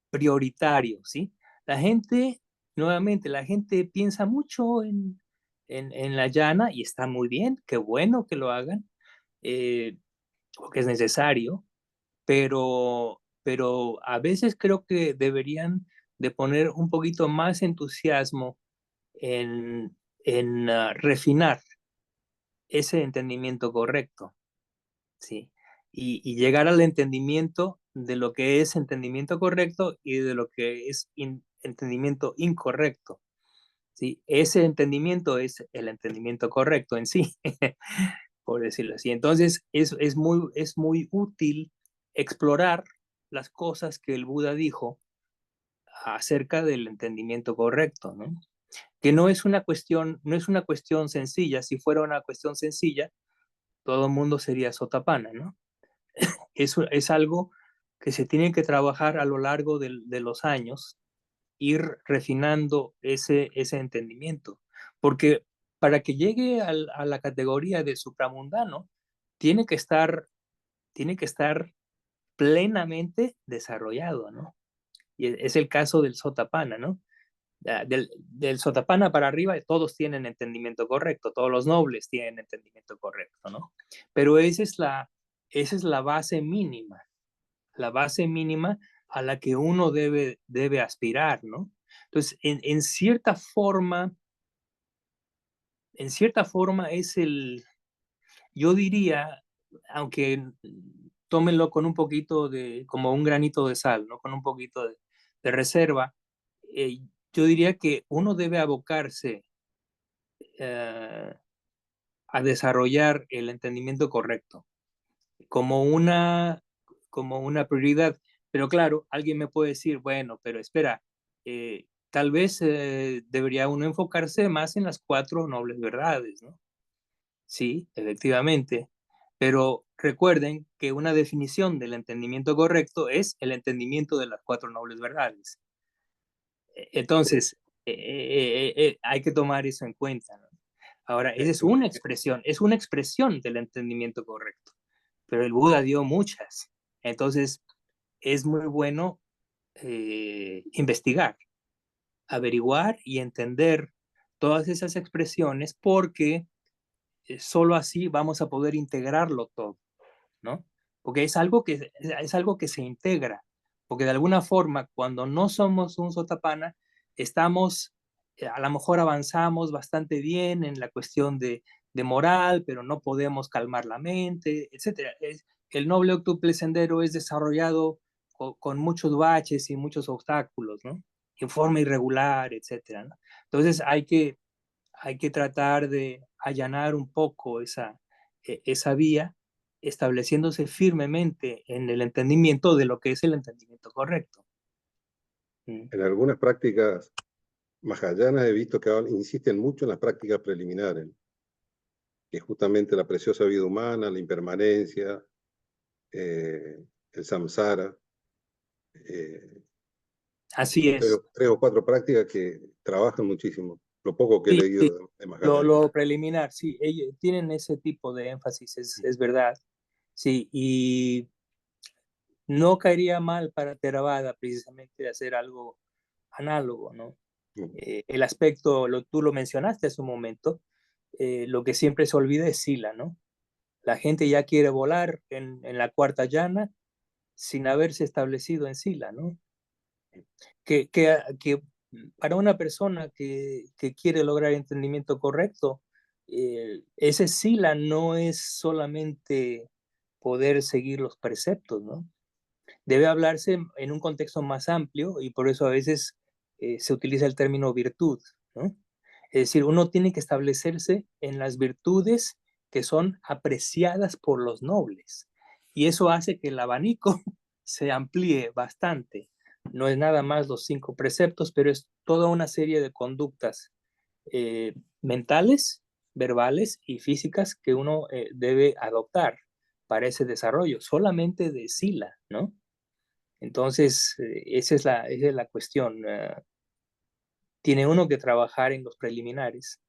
prioritario, ¿sí? Nuevamente, la gente piensa mucho en la llana y está muy bien, qué bueno que lo hagan, porque es necesario, pero a veces creo que deberían de poner un poquito más entusiasmo en refinar ese entendimiento correcto, ¿sí? Y llegar al entendimiento de lo que es entendimiento correcto y de lo que es entendimiento incorrecto, ¿sí? Ese entendimiento es el entendimiento correcto en sí, por decirlo así. Entonces, es muy útil explorar las cosas que el Buda dijo acerca del entendimiento correcto, ¿no? Que no es una cuestión sencilla. Si fuera una cuestión sencilla, todo el mundo sería Sotapanna, ¿no? Es algo que se tiene que trabajar a lo largo de los años, ir refinando ese entendimiento, porque para que llegue a la categoría de supramundano, tiene que estar plenamente desarrollado, ¿no? Y es el caso del Sotapanna, ¿no? Del Sotapanna para arriba todos tienen entendimiento correcto, todos los nobles tienen entendimiento correcto, ¿no? Pero esa es la base mínima a la que uno debe aspirar, ¿no? Entonces, en cierta forma yo diría, aunque tómenlo con un poquito como un granito de sal, ¿no? Con un poquito de reserva, yo diría que uno debe abocarse a desarrollar el entendimiento correcto como una prioridad. Pero claro, alguien me puede decir, bueno, pero espera, tal vez debería uno enfocarse más en las 4 nobles verdades, ¿no? Sí, efectivamente. Pero recuerden que una definición del entendimiento correcto es el entendimiento de las 4 nobles verdades. Entonces, hay que tomar eso en cuenta, ¿no? Ahora, esa es una expresión del entendimiento correcto, pero el Buda dio muchas. Entonces, es muy bueno investigar, averiguar y entender todas esas expresiones, porque solo así vamos a poder integrarlo todo, ¿no? Porque es algo que se integra, porque de alguna forma cuando no somos un Sotapanna, estamos, a lo mejor avanzamos bastante bien en la cuestión de moral, pero no podemos calmar la mente, etc. El noble octuple sendero es desarrollado con muchos baches y muchos obstáculos, ¿no? En forma irregular, etc., ¿no? Entonces hay que tratar de allanar un poco esa vía, estableciéndose firmemente en el entendimiento de lo que es el entendimiento correcto. En algunas prácticas mahayanas he visto que insisten mucho en las prácticas preliminares, que es justamente la preciosa vida humana, la impermanencia, el samsara. Así es. 3 o 4 prácticas que trabajan muchísimo. Lo poco que he Sí, leído sí. de Mahayana. Lo preliminar, sí, ellos tienen ese tipo de énfasis, es verdad. Sí, y no caería mal para Theravada precisamente hacer algo análogo, ¿no? El aspecto, tú lo mencionaste hace un momento, lo que siempre se olvida es Sila, ¿no? La gente ya quiere volar en la cuarta llana sin haberse establecido en Sila, ¿no? Que para una persona que quiere lograr entendimiento correcto, ese Sila no es solamente poder seguir los preceptos, ¿no? Debe hablarse en un contexto más amplio, y por eso a veces se utiliza el término virtud, ¿no? Es decir, uno tiene que establecerse en las virtudes que son apreciadas por los nobles, y eso hace que el abanico se amplíe bastante. No es nada más los 5 preceptos, pero es toda una serie de conductas mentales, verbales y físicas que uno debe adoptar para ese desarrollo, solamente de Sila, ¿no? Entonces, esa es la cuestión. Tiene uno que trabajar en los preliminares,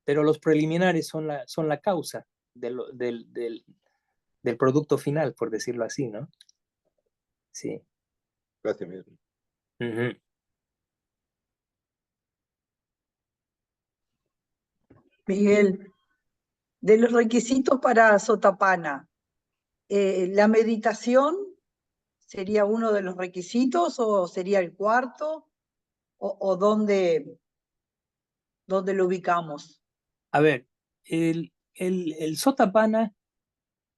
pero los preliminares son la causa del producto final, por decirlo así, ¿no? Sí. Gracias, Miguel. Uh-huh. Miguel, de los requisitos para Sotapanna, ¿la meditación sería uno de los requisitos o sería el cuarto? ¿O dónde lo ubicamos? A ver, el Sotapanna,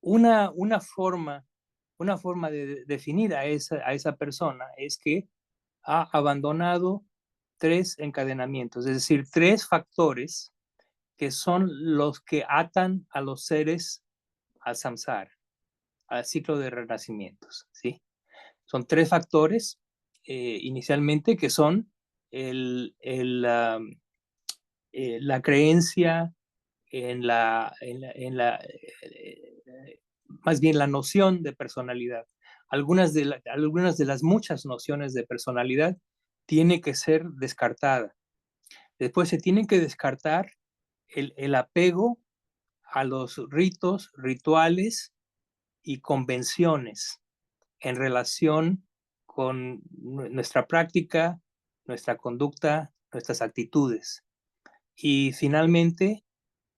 una forma de definir a esa persona es que ha abandonado 3 encadenamientos, es decir, 3 factores que son los que atan a los seres al samsara, al ciclo de renacimientos, ¿sí? Son 3 factores inicialmente, que son la creencia más bien la noción de personalidad. Algunas de las muchas nociones de personalidad tiene que ser descartada. Después se tiene que descartar el apego a los ritos, rituales y convenciones en relación con nuestra práctica, nuestra conducta, nuestras actitudes. Y finalmente,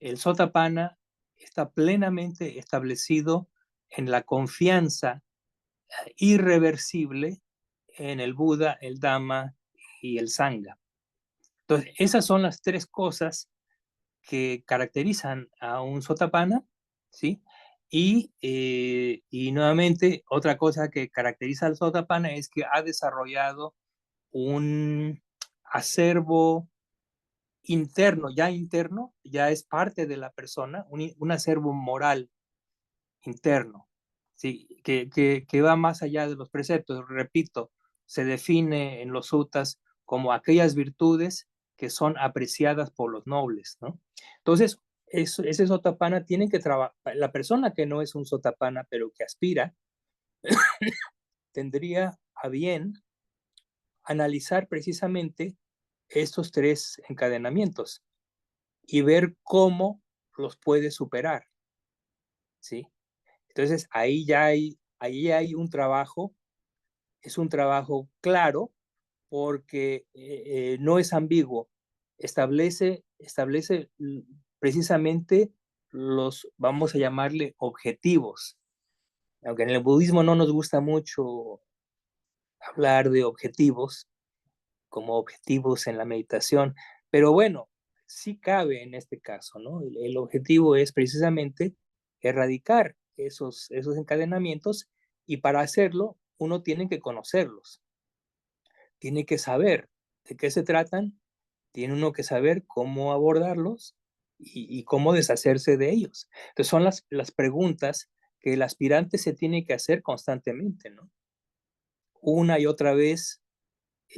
el Sotapanna está plenamente establecido en la confianza irreversible en el Buda, el Dhamma y el Sangha. Entonces, esas son las 3 cosas que caracterizan a un Sotapanna, ¿sí? Y nuevamente, otra cosa que caracteriza al Sotapanna es que ha desarrollado un acervo interno, ya es parte de la persona, un acervo moral interno, ¿sí? Que va más allá de los preceptos. Repito, se define en los suttas como aquellas virtudes que son apreciadas por los nobles, ¿no? Entonces, ese Sotapanna tiene que trabajar, la persona que no es un Sotapanna, pero que aspira, tendría a bien analizar precisamente estos 3 encadenamientos y ver cómo los puede superar, ¿sí? Entonces, ahí hay un trabajo, es un trabajo claro, porque no es ambiguo, establece precisamente vamos a llamarle objetivos, aunque en el budismo no nos gusta mucho hablar de objetivos, como objetivos en la meditación, pero bueno, sí cabe en este caso, ¿no? El objetivo es precisamente erradicar esos encadenamientos, y para hacerlo uno tiene que conocerlos, tiene que saber de qué se tratan, tiene uno que saber cómo abordarlos y cómo deshacerse de ellos. Entonces son las preguntas que el aspirante se tiene que hacer constantemente, ¿no? Una y otra vez,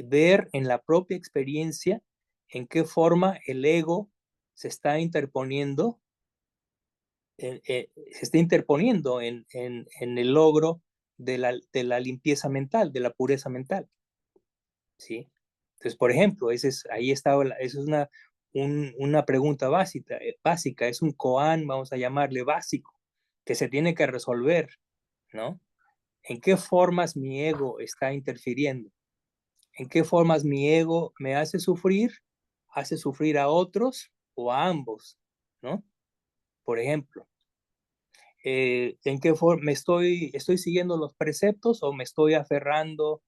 ver en la propia experiencia en qué forma el ego se está interponiendo, en el logro de la limpieza mental, de la pureza mental, ¿sí? Entonces, por ejemplo, ahí está, esa es una pregunta básica, es un koan, vamos a llamarle básico, que se tiene que resolver, ¿no? ¿En qué formas mi ego está interfiriendo? ¿En qué formas mi ego me hace sufrir a otros o a ambos, ¿no? Por ejemplo, ¿en qué forma estoy siguiendo los preceptos o me estoy aferrando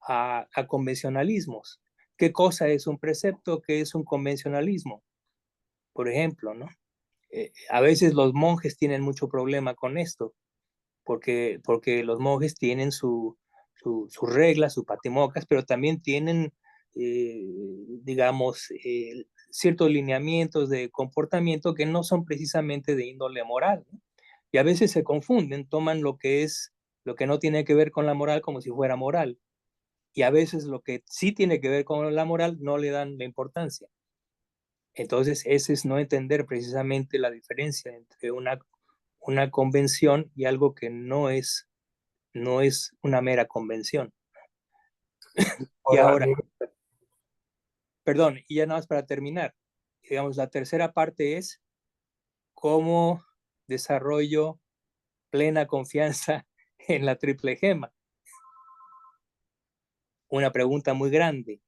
a convencionalismos? ¿Qué cosa es un precepto? ¿Qué es un convencionalismo? Por ejemplo, ¿no? A veces los monjes tienen mucho problema con esto, porque los monjes tienen sus reglas, sus patimocas, pero también tienen, digamos, ciertos lineamientos de comportamiento que no son precisamente de índole moral, ¿no? Y a veces se confunden, toman lo que no tiene que ver con la moral como si fuera moral. Y a veces lo que sí tiene que ver con la moral no le dan la importancia. Entonces, ese es no entender precisamente la diferencia entre una convención y algo que no es una mera convención. Y Ahora, ahora, perdón, y ya nada más para terminar, digamos, la tercera parte es cómo desarrollo plena confianza en la triple gema. Una pregunta muy grande,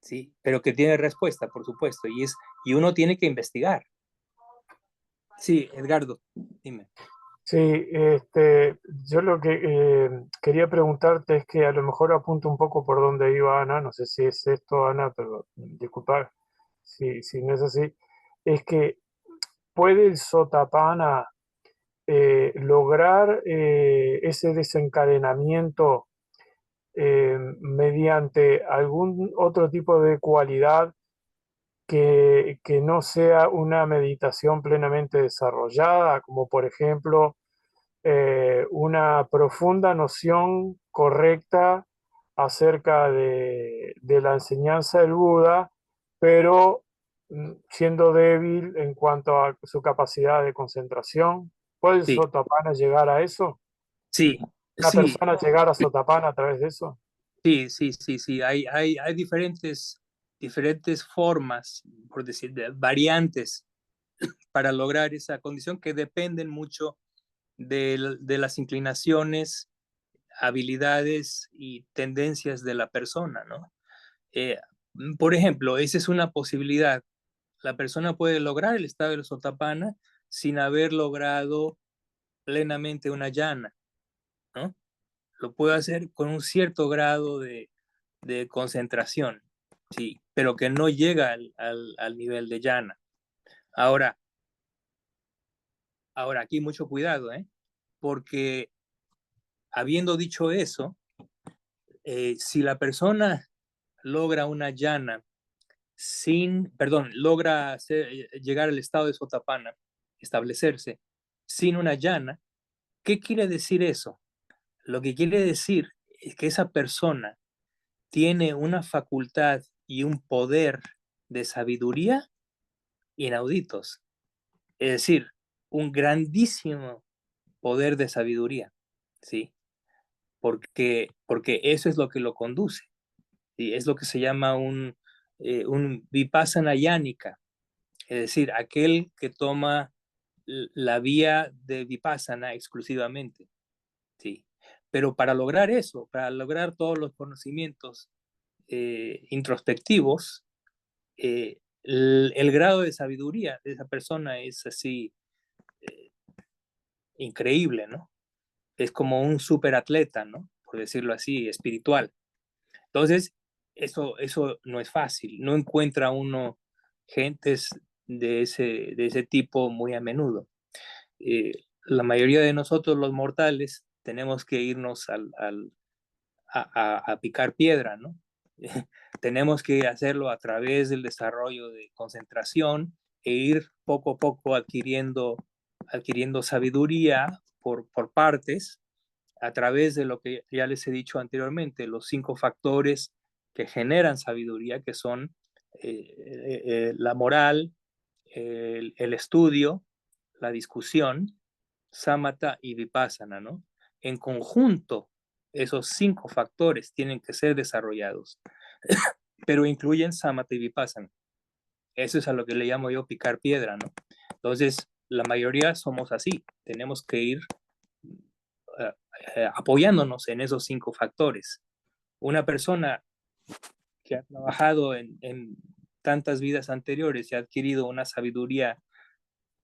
¿sí? Pero que tiene respuesta, por supuesto, y uno tiene que investigar. Sí, Edgardo, dime. sí, yo lo que quería preguntarte es que a lo mejor apunto un poco por donde iba Ana, no sé si es esto, Ana, pero disculpa si no es así, es que ¿puede el Sotapanna lograr ese desencadenamiento mediante algún otro tipo de cualidad que no sea una meditación plenamente desarrollada, como por ejemplo una profunda noción correcta acerca de la enseñanza del Buda, pero siendo débil en cuanto a su capacidad de concentración. ¿Puede Sí, Sotapanna llegar a eso? sí, ¿Una sí, persona llegar a Sotapanna a través de eso? sí. Hay diferentes formas, por decir, variantes para lograr esa condición que dependen mucho de las inclinaciones, habilidades y tendencias de la persona, ¿no? Eh, por ejemplo, esa es una posibilidad. La persona puede lograr el estado del Sotapanna sin haber logrado plenamente una llana, ¿no? Lo puede hacer con un cierto grado de concentración, sí, pero que no llega al nivel de llana. Ahora, aquí mucho cuidado, ¿eh? Porque habiendo dicho eso, si la persona logra una llana logra llegar al estado de Sotapanna, establecerse sin una llana, ¿qué quiere decir eso? Lo que quiere decir es que esa persona tiene una facultad y un poder de sabiduría inauditos, es decir, un grandísimo poder de sabiduría, ¿sí? Porque eso es lo que lo conduce, ¿sí? Es lo que se llama un vipassana yánica, es decir, aquel que toma la vía de vipassana exclusivamente, ¿sí? Pero para lograr eso, para lograr todos los conocimientos introspectivos, el grado de sabiduría de esa persona es así increíble, ¿no? Es como un superatleta, ¿no? Por decirlo así, espiritual. Entonces, eso no es fácil. No encuentra uno gentes de ese tipo muy a menudo. La mayoría de nosotros, los mortales, tenemos que irnos a picar piedra, ¿no? Tenemos que hacerlo a través del desarrollo de concentración e ir poco a poco adquiriendo sabiduría por partes a través de lo que ya les he dicho anteriormente, los 5 factores que generan sabiduría, que son la moral, el estudio, la discusión, samatha y vipassana, ¿no? En conjunto, esos 5 factores tienen que ser desarrollados, pero incluyen samatha y vipassana. Eso es a lo que le llamo yo picar piedra, ¿no? Entonces, la mayoría somos así, tenemos que ir apoyándonos en esos 5 factores. Una persona que ha trabajado en tantas vidas anteriores y ha adquirido una sabiduría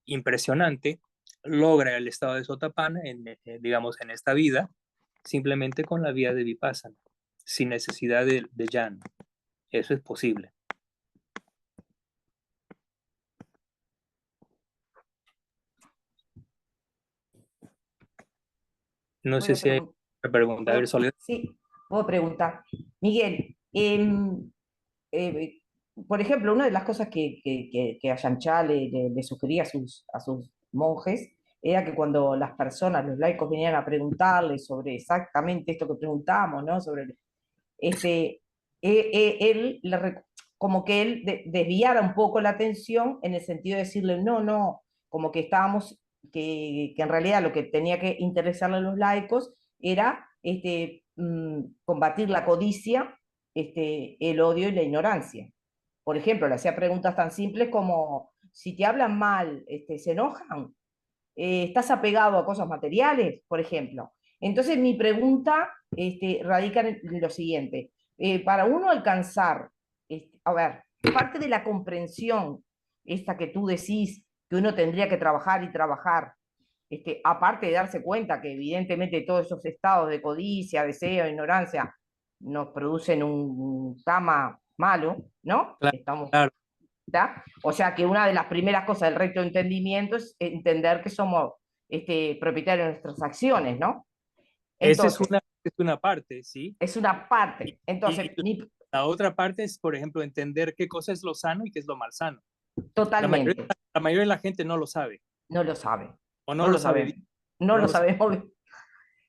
impresionante, logra el estado de Sotapanna, digamos, en esta vida, simplemente con la vía de Vipassana, sin necesidad de jhana. Eso es posible. No sé si hay otra pregunta. A ver, Soledad. Sí, puedo preguntar. Miguel, eh, por ejemplo, una de las cosas que Ayanchá le sugería a sus monjes era que cuando las personas, los laicos, venían a preguntarle sobre exactamente esto que preguntamos, ¿no? Sobre él como que él desviara un poco la atención en el sentido de decirle, no, no, como que estábamos, que en realidad lo que tenía que interesarle a los laicos era combatir la codicia, el odio y la ignorancia. Por ejemplo, le hacía preguntas tan simples como, si te hablan mal, ¿se enojan? ¿Estás apegado a cosas materiales, por ejemplo? Entonces mi pregunta radica en lo siguiente. Para uno alcanzar, a ver, parte de la comprensión, esta que tú decís, que uno tendría que trabajar y trabajar, aparte de darse cuenta que evidentemente todos esos estados de codicia, deseo, ignorancia, nos producen un karma malo, ¿no? Claro, Estamos, claro. ¿tá? O sea que una de las primeras cosas del recto entendimiento es entender que somos propietarios de nuestras acciones, ¿no? Esa Entonces, es una parte, ¿sí? es una parte. Y, Entonces, y La otra parte es, por ejemplo, entender qué cosa es lo sano y qué es lo malsano. Totalmente. La mayoría de la gente no lo sabe, No lo sabe. o No no lo lo sabe sabemos. bien, No no lo lo sabe. sabemos.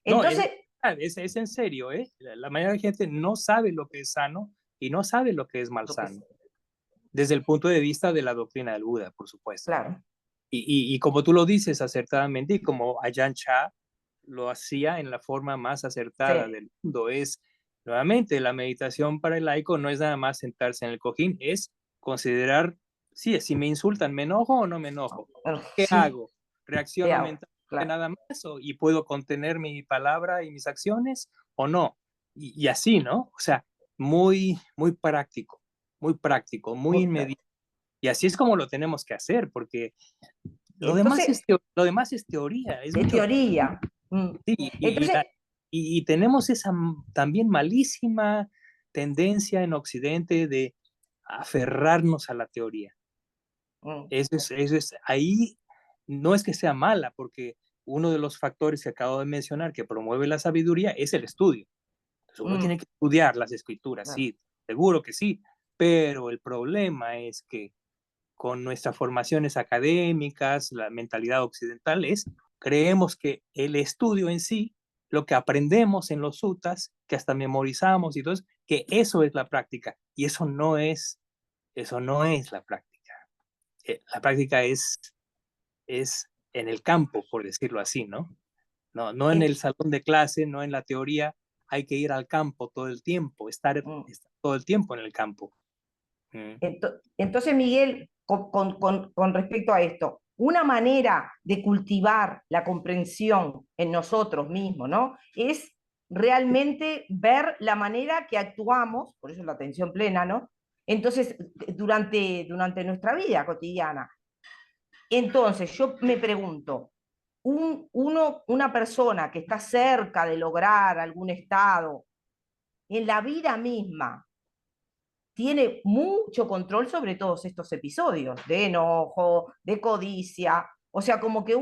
No, Entonces, es en serio, ¿eh? La mayoría de la gente no sabe lo que es sano y no sabe lo que es malsano, desde el punto de vista de la doctrina del Buda, por supuesto. claro. Y como tú lo dices acertadamente, y como Ajahn Chah lo hacía en la forma más acertada Sí. del mundo, es, nuevamente, la meditación para el laico no es nada más sentarse en el cojín, es considerar, sí, si me insultan, ¿me enojo o no me enojo? ¿Qué Sí, hago? ¿qué ¿Reacciono hago? mentalmente Claro. nada más y puedo contener mi palabra y mis acciones o no? Y así, ¿no? O sea, muy, muy práctico, muy inmediato. Y así es como lo tenemos que hacer, porque lo demás Entonces, lo demás es teoría, es de mucho. teoría. Sí, Entonces, y tenemos esa también malísima tendencia en Occidente de aferrarnos a la teoría. Ahí no es que sea mala, porque uno de los factores que acabo de mencionar que promueve la sabiduría es el estudio. Entonces uno tiene que estudiar las escrituras, sí, seguro que sí, pero el problema es que con nuestras formaciones académicas, la mentalidad occidental es, creemos que el estudio en sí, lo que aprendemos en los suttas, que hasta memorizamos y todo eso, que eso es la práctica. Y eso no es la práctica. La práctica es en el campo, por decirlo así, ¿no? No en el salón de clase, no en la teoría, hay que ir al campo todo el tiempo, estar todo el tiempo en el campo. Entonces, Miguel, con respecto a esto, una manera de cultivar la comprensión en nosotros mismos, ¿no? Es realmente ver la manera que actuamos, por eso la atención plena, ¿no? Entonces, durante nuestra vida cotidiana. Entonces, yo me pregunto, una persona que está cerca de lograr algún estado en la vida misma, tiene mucho control sobre todos estos episodios de enojo, de codicia. O sea, como que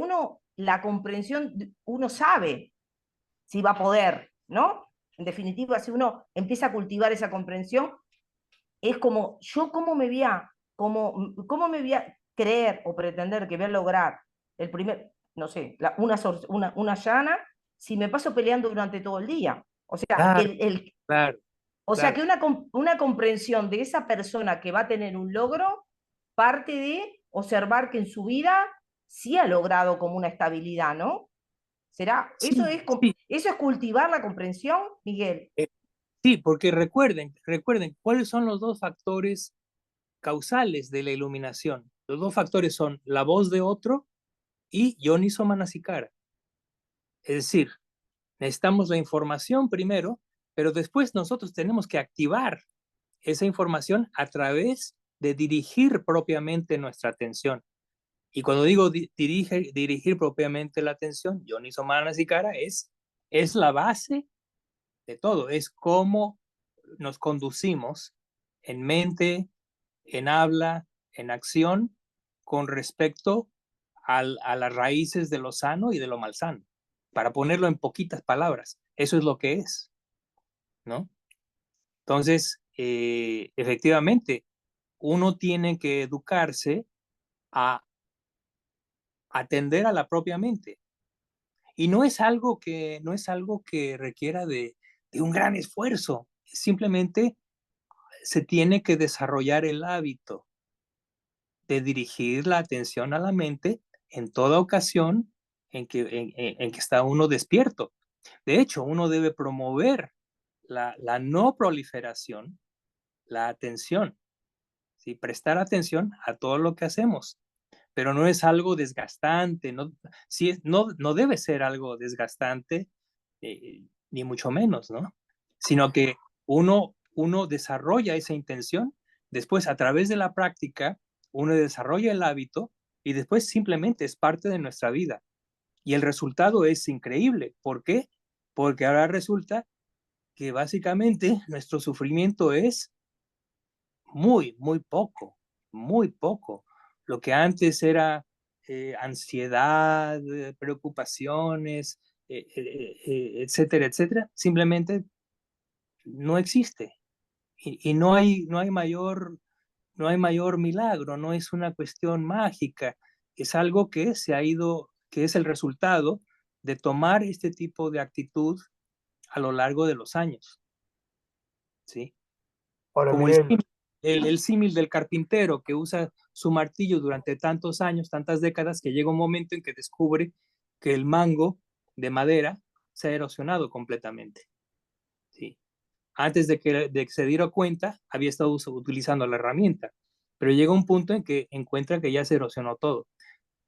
la comprensión, uno sabe si va a poder, ¿no? En definitiva, si uno empieza a cultivar esa comprensión, es como, yo cómo me voy a creer o pretender que voy a lograr el primer, no sé, una llana si me paso peleando durante todo el día. O sea, Claro, claro. o sea Claro. que una comprensión de esa persona que va a tener un logro parte de observar que en su vida sí ha logrado como una estabilidad, ¿no? ¿Será? Sí, sí. ¿Eso es cultivar la comprensión, Miguel? Sí, porque recuerden, cuáles son los dos factores causales de la iluminación. Los dos factores son la voz de otro y Yoniso Manasikara. Es decir, necesitamos la información primero, pero después nosotros tenemos que activar esa información a través de dirigir propiamente nuestra atención. Y cuando digo dirigir propiamente la atención, Yoniso Manasikara es la base de todo, es cómo nos conducimos en mente, en habla, en acción, con respecto a las raíces de lo sano y de lo malsano. Para ponerlo en poquitas palabras, eso es lo que es, ¿no? Entonces, efectivamente, uno tiene que educarse a atender a la propia mente. Y no es algo que requiera de un gran esfuerzo, simplemente se tiene que desarrollar el hábito de dirigir la atención a la mente en toda ocasión en que está uno despierto. De hecho, uno debe promover la no proliferación, la atención, ¿sí? Prestar atención a todo lo que hacemos, pero no es algo desgastante, no debe ser algo desgastante, ni mucho menos, ¿no? Sino que uno desarrolla esa intención, después a través de la práctica, uno desarrolla el hábito y después simplemente es parte de nuestra vida. Y el resultado es increíble. ¿Por qué? Porque ahora resulta que básicamente nuestro sufrimiento es muy, muy poco. Lo que antes era ansiedad, preocupaciones, etcétera, etcétera, simplemente no existe. Y no hay mayor milagro, no es una cuestión mágica, es algo que se ha ido, que es el resultado de tomar este tipo de actitud a lo largo de los años, ¿sí? Ahora, Como Miguel, el símil del carpintero que usa su martillo durante tantos años, tantas décadas, que llega un momento en que descubre que el mango de madera se ha erosionado completamente, ¿sí? Antes de que se diera cuenta, había estado utilizando la herramienta, pero llega un punto en que encuentra que ya se erosionó todo.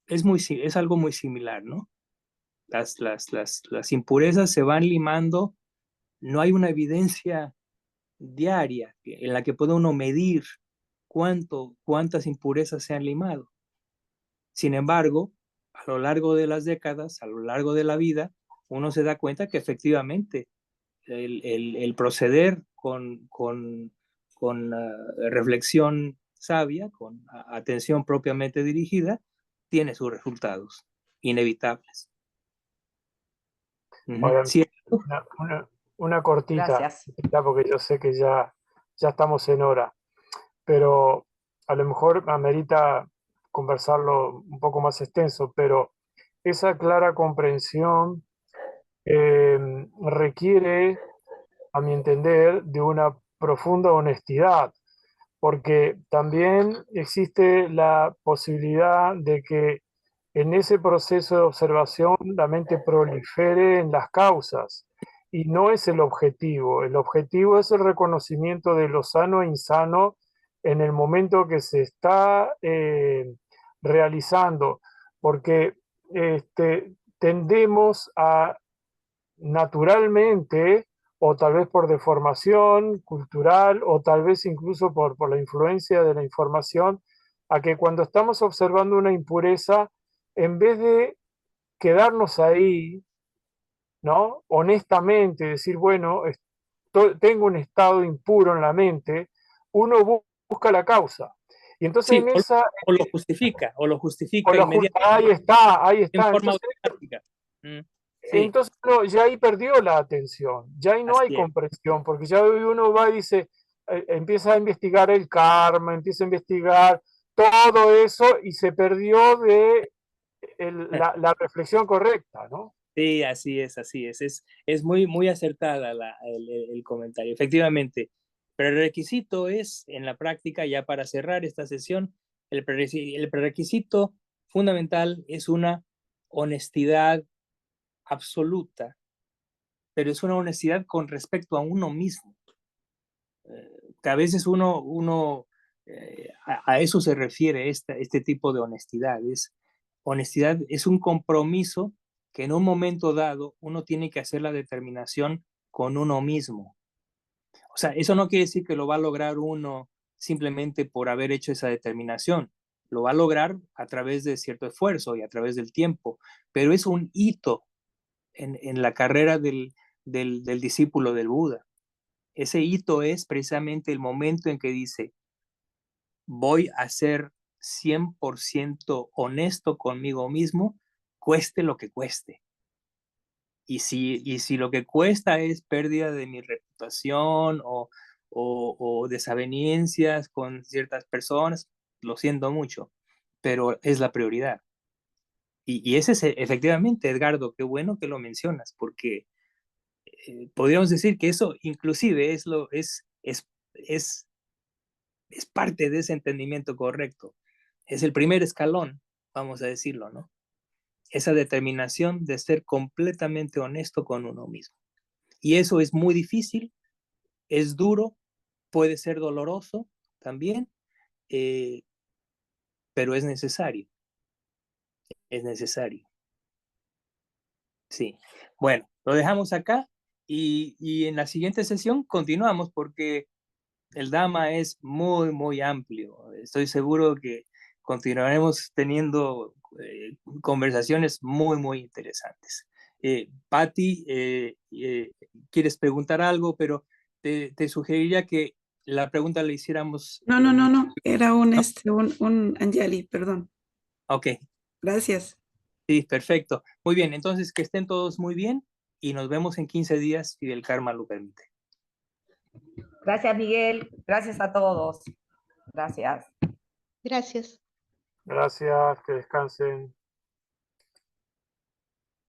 Es algo muy similar, ¿no? Las impurezas se van limando, no hay una evidencia diaria en la que pueda uno medir cuántas impurezas se han limado. Sin embargo, a lo largo de las décadas, a lo largo de la vida, uno se da cuenta que efectivamente el proceder con reflexión sabia, con atención propiamente dirigida, tiene sus resultados inevitables. ahora, Sí, una cortita, Gracias. porque yo sé que ya estamos en hora, pero a lo mejor amerita conversarlo un poco más extenso, pero esa clara comprensión requiere, a mi entender, de una profunda honestidad, porque también existe la posibilidad de que en ese proceso de observación la mente prolifere en las causas y no es el objetivo es el reconocimiento de lo sano e insano en el momento que se está realizando, porque tendemos a naturalmente, o tal vez por deformación cultural, o tal vez incluso por la influencia de la información, a que cuando estamos observando una impureza, en vez de quedarnos ahí, ¿no? Honestamente, decir, bueno, tengo un estado impuro en la mente, uno busca la causa. Y entonces sí, en esa... o lo justifica inmediatamente ahí en está. forma Entonces, automática. Sí, entonces no, ya ahí perdió la atención, ya ahí no hay así es. comprensión, porque ya uno va y dice, empieza a investigar el karma, empieza a investigar todo eso y se perdió de la reflexión correcta, ¿no? Sí, así es, así es. Es muy, muy acertada el comentario, efectivamente. Pero el requisito es, en la práctica, ya para cerrar esta sesión, el prerequisito fundamental es una honestidad absoluta, pero es una honestidad con respecto a uno mismo. Que a veces a eso se refiere este tipo de honestidad. Honestidad es un compromiso que en un momento dado uno tiene que hacer la determinación con uno mismo. O sea, eso no quiere decir que lo va a lograr uno simplemente por haber hecho esa determinación. Lo va a lograr a través de cierto esfuerzo y a través del tiempo, pero es un hito en la carrera del discípulo del Buda. Ese hito es precisamente el momento en que dice, voy a ser 100% honesto conmigo mismo, cueste lo que cueste. Y si lo que cuesta es pérdida de mi reputación o desavenencias con ciertas personas, lo siento mucho, pero es la prioridad. Y ese es efectivamente, Edgardo, qué bueno que lo mencionas, porque podríamos decir que eso inclusive es parte de ese entendimiento correcto. Es el primer escalón, vamos a decirlo, ¿no? Esa determinación de ser completamente honesto con uno mismo. Y eso es muy difícil, es duro, puede ser doloroso también, pero es necesario. Es necesario. Sí. Bueno, lo dejamos acá y en la siguiente sesión continuamos porque el Dhamma es muy, muy amplio. Estoy seguro que continuaremos teniendo conversaciones muy, muy interesantes. Patti, quieres preguntar algo, pero te sugeriría que la pregunta la hiciéramos. No. Era un, ¿No? un Anjali, perdón. Ok, Gracias. sí, perfecto. Muy bien, entonces que estén todos muy bien y nos vemos en 15 días si el karma lo permite. Gracias, Miguel. Gracias a todos. Gracias. Gracias. Gracias, que descansen.